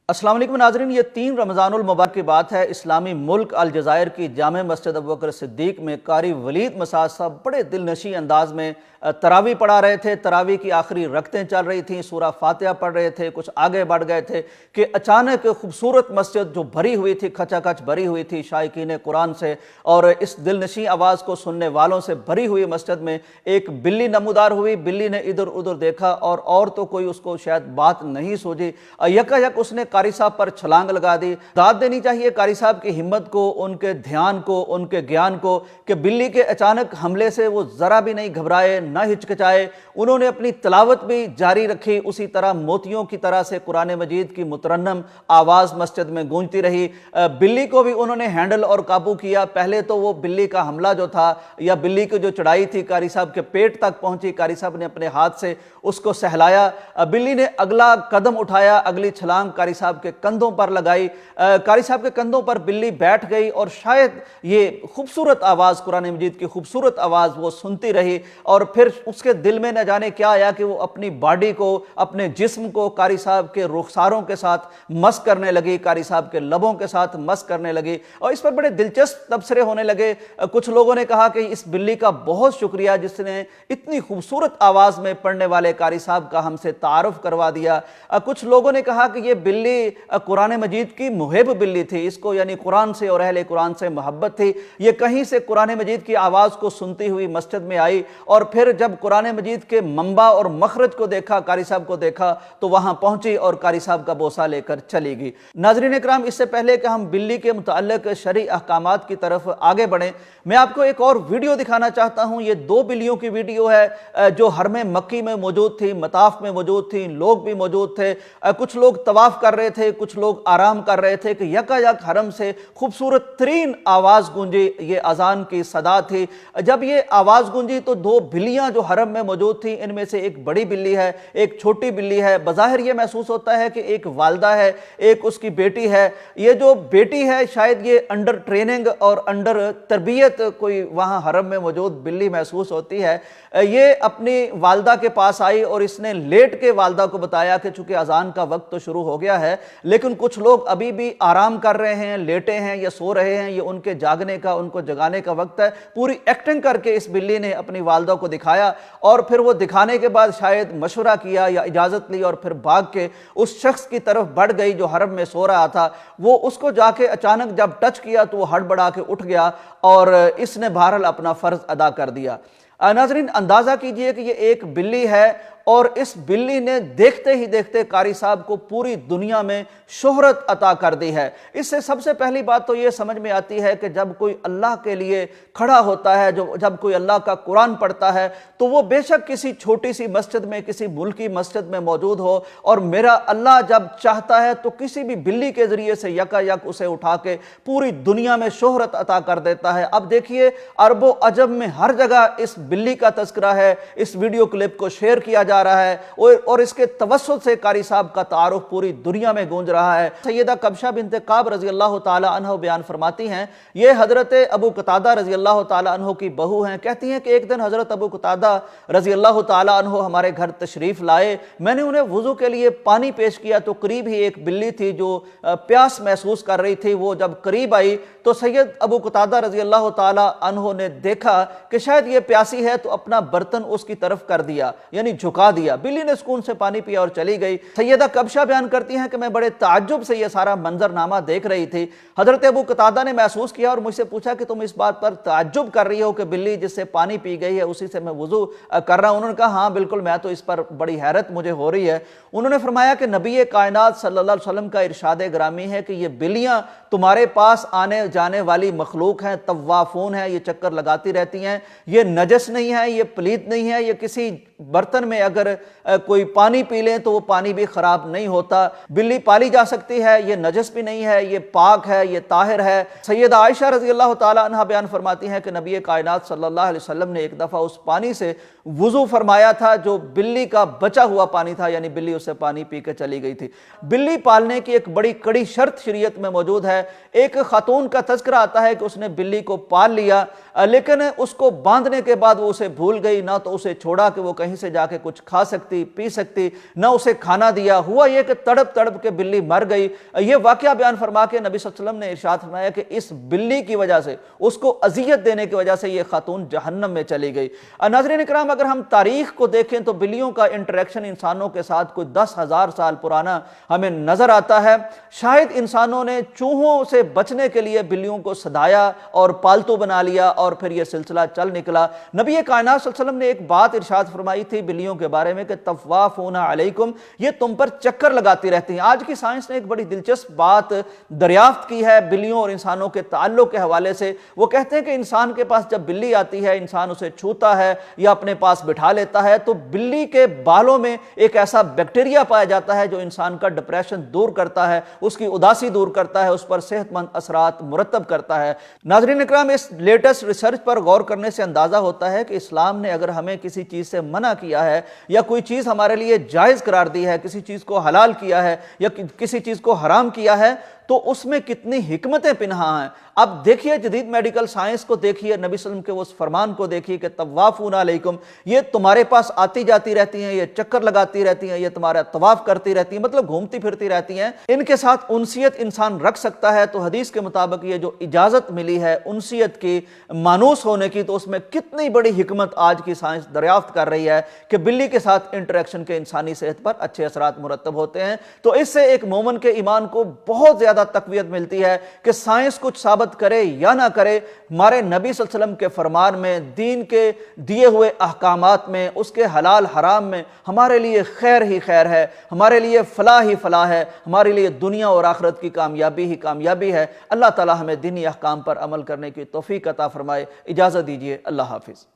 अस्सलाम वालेकुम नाज़रीन, ये 3 रमज़ानुल मुबारक की बात है। इस्लामी मुल्क अलजज़ायर की जामे मस्जिद अबू बकर सिद्दीक में कारी वलीद मसाद साहब बड़े दिलनशी अंदाज में तरावी पढ़ा रहे थे। तरावी की आखिरी रकतें चल रही थीं, सूरा फातिहा पढ़ रहे थे, कुछ आगे बढ़ गए थे कि अचानक खूबसूरत मस्जिद जो भरी हुई थी, खचाखच भरी हुई थी शायकीन कुरान से, और इस दिलनशी आवाज़ को सुनने वालों से भरी हुई मस्जिद में एक बिल्ली नमूदार हुई। बिल्ली ने इधर उधर देखा और तो कोई उसको शायद बात नहीं सूझी। यकायक उसने कारी साहब पर छलांग लगा दी। दाद देनी चाहिए कारी साहब की हिम्मत को, उनके ध्यान को, उनके ज्ञान को कि बिल्ली के अचानक हमले से वो जरा भी नहीं घबराए, ना हिचकिचाए। उन्होंने अपनी तिलावत भी जारी रखी। उसी तरह मोतियों की तरह से कुरान मजीद की मुतरन्नम आवाज मस्जिद में गूंजती रही। बिल्ली को भी उन्होंने हैंडल और काबू किया। पहले तो वो बिल्ली का हमला जो था या बिल्ली की जो चढ़ाई थी कारी साहब के पेट तक पहुंची। कारी साहब ने अपने हाथ से उसको सहलाया। बिल्ली ने अगला कदम उठाया, अगली छलांग कारी साहब के कंधों पर लगाई। कारी साहब के कंधों पर बिल्ली बैठ गई और शायद ये खूबसूरत आवाज, कुरान मजीद की खूबसूरत आवाज वो सुनती रही। और फिर उसके दिल में न जाने क्या आया कि वो अपनी बॉडी को, अपने जिस्म को कारी साहब के रुखसारों के साथ मस करने लगी, कारी साहब के लबों के साथ मस करने लगी। और इस पर बड़े दिलचस्प तबसरे होने लगे। कुछ लोगों ने कहा कि इस बिल्ली का बहुत शुक्रिया जिसने इतनी खूबसूरत आवाज में पढ़ने वाले कारी साहब का हमसे तारुफ करवा दिया। कुछ लोगों ने कहा कि ये बिल्ली कुरान मजीद की मुहिब बिल्ली थी, इसको यानी कुरान से और अहले कुरान से मोहब्बत थी। ये कहीं से कुरान मजीद की आवाज को सुनती हुई मस्जिद में आई और फिर जब कुरान मजीद के मंबा और मखरज को देखा, कारी साहब को देखा, तो वहां पहुंची और कारी साहब का बोसा लेकर चली गई। नाज़रीन इकराम, इससे पहले कि हम बिल्ली के मुताल्लिक शरई अहकामात की तरफ आगे बढ़ें, मैं आपको एक और वीडियो दिखाना चाहता हूं। ये 2 बिल्लियों की वीडियो है जो हरम मक्की में मौजूद थी, मताफ में मौजूद थी, लोग भी मौजूद थे। कुछ लोग तवाफ कर रहे थे, कुछ लोग आराम कर रहे थे कि यकायक हरम से खूबसूरत तरीन आवाज गूंजी। ये अजान की सदा थी। जब ये आवाज गूंजी तो 2 बिल्लियां जो हरम में मौजूद थी, इनमें से एक बड़ी बिल्ली है, एक छोटी बिल्ली है। बज़ाहिर ये महसूस होता है कि एक वालदा है, एक उसकी बेटी है। ये जो बेटी है शायद ये अंडर ट्रेनिंग और अंडर तरबियत कोई वहां हरम में मौजूद बिल्ली महसूस होती है। ये अपनी वालदा के पास आई और इसने लेट के वालदा को बताया कि चूंकि अजान का वक्त तो शुरू हो गया है, लेकिन कुछ लोग अभी भी आराम कर रहे हैं, लेटे हैं या सो रहे हैं, ये उनके जागने का, उनको जगाने का वक्त है। पूरी एक्टिंग करके इस बिल्ली ने अपनी वालदा को दिखाया और फिर वो दिखाने के बाद शायद मशवरा किया या इजाजत ली और फिर भाग के उस शख्स की तरफ बढ़ गई जो हरम में सो रहा था। वो उसको जाके अचानक जब टच किया तो वो हड़बड़ा के उठ गया और इसने बहरहाल अपना फर्ज अदा कर दिया। नाज़रीन, अंदाजा कीजिए कि ये एक बिल्ली है और इस बिल्ली ने देखते ही देखते कारी साहब को पूरी दुनिया में शोहरत अता कर दी है। इससे सबसे पहली बात तो ये समझ में आती है कि जब कोई अल्लाह के लिए खड़ा होता है, जब कोई अल्लाह का कुरान पढ़ता है, तो वो बेशक किसी छोटी सी मस्जिद में, किसी मुल्की मस्जिद में मौजूद हो, और मेरा अल्लाह जब चाहता है तो किसी भी बिल्ली के जरिए से यकायक उसे उठा के पूरी दुनिया में शोहरत अता कर देता है। अब देखिए, अरबो अजब में हर जगह इस बिल्ली का तस्करा है। इस वीडियो क्लिप को शेयर किया जा रहा है और इसके तवस्सुत से कारी साहब का तारुफ पूरी दुनिया में गूंज रहा है। सैयदा कबशा बिनते काब रजी अल्लाह ताला अन्हा बयान फरमाती हैं, ये हजरत अबू कतादा रजी अल्लाह ताला अन्हो की बहू हैं। कहती हैं कि एक दिन हजरत अबू कतादा रजी अल्लाह ताला अन्हो हमारे घर तशरीफ लाए। मैंने उन्हें वुजू के लिए पानी पेश किया तो करीब ही एक बिल्ली थी जो प्यास महसूस कर रही थी। वो जब करीब आई तो सैयद अबू कतादा रजी अल्लाह ताला अन्हो ने देखा कि शायद ये प्यासी है, तो अपना बर्तन उसकी तरफ कर दिया, यानी झुका दिया। बिल्ली ने सुकून से पानी पिया और चली गई। सैयदा कबशा बयान करती हैं कि मैं बड़े ताज्जुब से यह सारा मंजरनामा देख रही थी। हजरत अबू कतादा ने महसूस किया और मुझसे पूछा कि तुम इस बात पर ताज्जुब कर रही हो कि बिल्ली जिससे पानी पी गई है उसी से मैं वुजू कर रहा हूं। उन्होंने कहा हाँ बिल्कुल, मैं तो इस पर बड़ी हैरत मुझे हो रही है। उन्होंने फरमाया कि नबी कायनात सल्लल्लाहु अलैहि वसल्लम का इरशाद ग्रामी है कि ये बिल्लियां तुम्हारे पास आने जाने वाली मखलूक हैं, तवाफून है, ये चक्कर लगाती रहती हैं, ये नजस नहीं है, ये पलीत नहीं है, ये किसी बर्तन में अगर कोई पानी पी लें तो वो पानी भी खराब नहीं होता। बिल्ली पाली जा सकती है, ये नजस भी नहीं है, ये पाक है, ये ताहिर है। सैयदा आयशा रजी अल्लाह ताला अन्हा बयान फरमाती हैं कि नबी कायनात सल्लल्लाहु अलैहि वसल्लम ने एक दफ़ा उस पानी से वुजू फरमाया था जो बिल्ली का बचा हुआ पानी था, यानी बिल्ली उससे पानी पी के चली गई थी। बिल्ली पालने की एक बड़ी कड़ी शर्त शरीयत में मौजूद है। एक खातून का तज़किरा आता है कि उसने बिल्ली को पाल लिया, लेकिन उसको बांधने के बाद वो उसे भूल गई, ना तो उसे छोड़ा कि वो कहीं से जाके कुछ کھا سکتی پی سکتی، نہ اسے کھانا دیا، ہوا یہ کہ تڑپ تڑپ کے بلی مر گئی۔ یہ واقعہ بیان فرما کے نبی صلی اللہ علیہ وسلم نے ارشاد فرمایا کہ اس بلی کی وجہ سے، اس کو اذیت دینے کی وجہ سے یہ خاتون جہنم میں چلی گئی۔ ناظرین اکرام، اگر ہم تاریخ کو دیکھیں تو بلیوں کا انٹریکشن انسانوں کے ساتھ کوئی 10,000 سال پرانا ہمیں نظر آتا ہے۔ شاید انسانوں نے چوہوں سے بچنے کے لیے بلیوں کو سدایا اور پالتو بنا لیا، اور پھر یہ سلسلہ چل نکلا۔ نبی کائنات صلی اللہ علیہ وسلم نے ایک بات ارشاد فرمائی تھی بلیوں کے بارے میں کہ طوافون علیکم، یہ تم پر چکر لگاتی رہتی ہیں۔ آج کی سائنس نے ایک بڑی دلچسپ بات دریافت کی ہے بلیوں اور انسانوں کے تعلق کے حوالے سے۔ وہ کہتے ہیں کہ انسان کے پاس جب بلی آتی ہے، انسان اسے چھوتا ہے یا اپنے پاس بٹھا لیتا ہے، تو بلی کے بالوں میں ایک ایسا بیکٹیریا پایا جاتا ہے جو انسان کا ڈپریشن دور کرتا ہے، اس کی اداسی دور کرتا ہے، اس پر صحت مند اثرات مرتب کرتا ہے۔ ناظرین اکرام، اس لیٹسٹ ریسرچ پر غور کرنے سے اندازہ ہوتا ہے کہ اسلام نے اگر ہمیں کسی چیز سے منع کیا ہے یا کوئی چیز ہمارے لیے جائز قرار دی ہے، کسی چیز کو حلال کیا ہے یا کسی چیز کو حرام کیا ہے، تو اس میں کتنی حکمتیں پنہاں ہیں۔ اب دیکھیے جدید میڈیکل سائنس کو دیکھیے، نبی صلی اللہ علیہ وسلم کے اس فرمان کو دیکھیے کہ طوافون علیکم، یہ تمہارے پاس آتی جاتی رہتی ہیں، یہ چکر لگاتی رہتی ہیں، یہ تمہارا طواف کرتی رہتی ہیں، مطلب گھومتی پھرتی رہتی ہیں۔ ان کے ساتھ انسیت انسان رکھ سکتا ہے، تو حدیث کے مطابق یہ جو اجازت ملی ہے انسیت کی، مانوس ہونے کی، تو اس میں کتنی بڑی حکمت آج کی سائنس دریافت کر رہی ہے کہ بلی کے ساتھ انٹریکشن کے انسانی صحت پر اچھے اثرات مرتب ہوتے ہیں۔ تو اس سے ایک مومن کے ایمان کو بہت زیادہ تقویت ملتی ہے کہ سائنس کچھ ثابت کرے یا نہ کرے، ہمارے نبی صلی اللہ علیہ وسلم کے فرمان میں، دین کے دیے ہوئے احکامات میں، اس کے حلال حرام میں ہمارے لیے خیر ہی خیر ہے، ہمارے لیے فلاح ہی فلاح ہے، ہمارے لیے دنیا اور آخرت کی کامیابی ہی کامیابی ہے۔ اللہ تعالی ہمیں دینی احکام پر عمل کرنے کی توفیق عطا فرمائے۔ اجازت دیجیے، اللہ حافظ۔